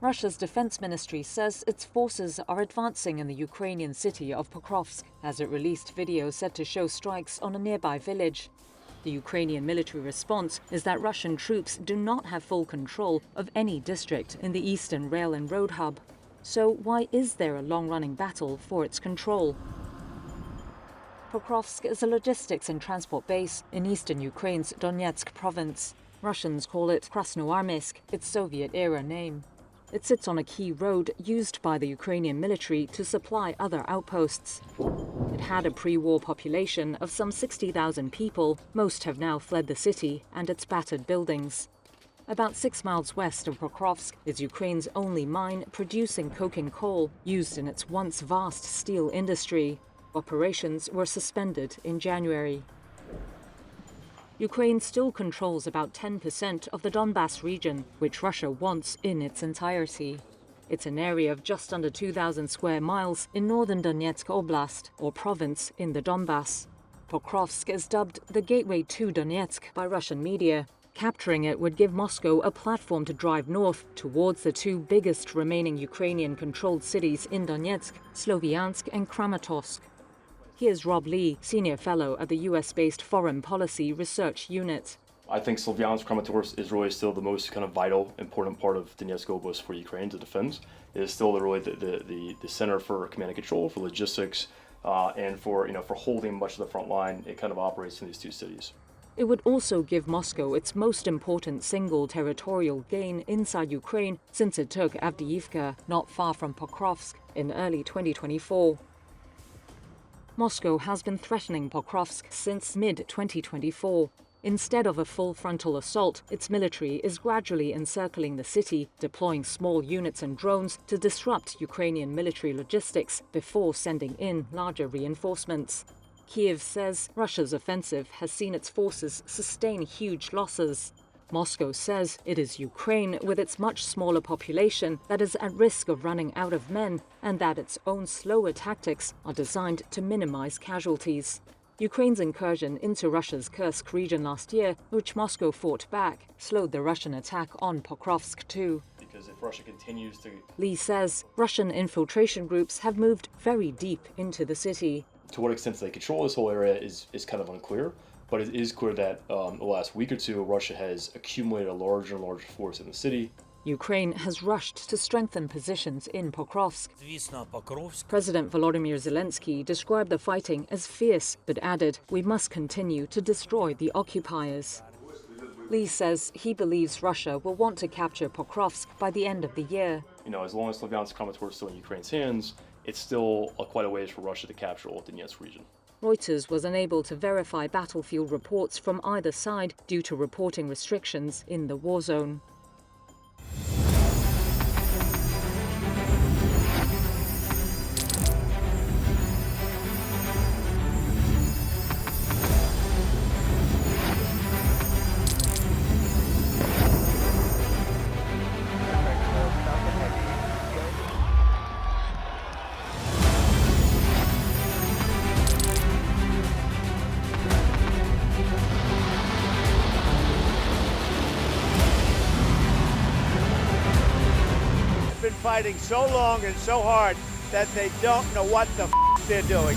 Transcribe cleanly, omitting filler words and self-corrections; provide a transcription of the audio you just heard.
Russia's defense ministry says its forces are advancing in the Ukrainian city of Pokrovsk, as it released video said to show strikes on a nearby village. The Ukrainian military response is that Russian troops do not have full control of any district in the eastern rail and road hub. So why is there a long-running battle for its control? Pokrovsk is a logistics and transport base in eastern Ukraine's Donetsk province. Russians call it Krasnoarmeysk, its Soviet-era name. It sits on a key road used by the Ukrainian military to supply other outposts. It had a pre-war population of some 60,000 people. Most have now fled the city and its battered buildings. About 6 miles west of Pokrovsk is Ukraine's only mine producing coking coal used in its once vast steel industry. Operations were suspended in January. Ukraine still controls about 10% of the Donbass region, which Russia wants in its entirety. It's an area of just under 2,000 square miles in northern Donetsk Oblast, or province, in the Donbass. Pokrovsk is dubbed the gateway to Donetsk by Russian media. Capturing it would give Moscow a platform to drive north towards the two biggest remaining Ukrainian-controlled cities in Donetsk, Sloviansk and Kramatorsk. Here's Rob Lee, Senior Fellow at the US-based Foreign Policy Research Unit. I think Sloviansk, Kramatorsk is really still the most kind of vital, important part of Donetsk Oblast for Ukraine to defend. It is still really the center for command and control, for logistics, and for holding much of the front line. It kind of operates in these two cities. It would also give Moscow its most important single territorial gain inside Ukraine since it took Avdiivka, not far from Pokrovsk, in early 2024. Moscow has been threatening Pokrovsk since mid-2024. Instead of a full frontal assault, its military is gradually encircling the city, deploying small units and drones to disrupt Ukrainian military logistics before sending in larger reinforcements. Kiev says Russia's offensive has seen its forces sustain huge losses. Moscow says it is Ukraine with its much smaller population that is at risk of running out of men, and that its own slower tactics are designed to minimize casualties. Ukraine's incursion into Russia's Kursk region last year, which Moscow fought back, slowed the Russian attack on Pokrovsk too. Because if Russia continues to... Lee says Russian infiltration groups have moved very deep into the city. To what extent they control this whole area is kind of unclear. But it is clear that the last week or two, Russia has accumulated a larger and larger force in the city. Ukraine has rushed to strengthen positions in Pokrovsk. President Volodymyr Zelensky described the fighting as fierce, but added, "We must continue to destroy the occupiers." Lee says he believes Russia will want to capture Pokrovsk by the end of the year. As long as Sloviansk Kramatorsk is still in Ukraine's hands, it's still quite a ways for Russia to capture all of the Donetsk region. Reuters was unable to verify battlefield reports from either side due to reporting restrictions in the war zone. Been fighting so long and so hard that they don't know what the they're doing.